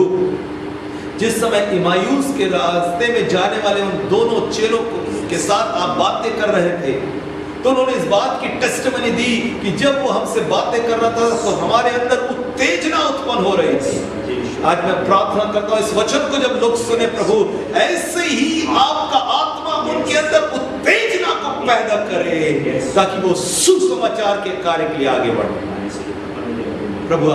जिस समय इमायूस के रास्ते में जाने वाले उन दोनों चेलों के साथ आप बातें कर रहे थे, तो उन्होंने इस बात की टेस्टिमनी दी कि जब वो हमसे बातें कर रहा था तो हमारे अंदर उत्तेजना उत्पन्न हो रही थी। आज मैं प्रार्थना करता हूं, इस वचन को जब लोग सुने प्रभु, ऐसे ही आपका आत्मा उनके अंदर उत्तेजना को पैदा करे, ताकि वो सुसमाचार के कार्य के लिए आगे बढ़े। प्रभु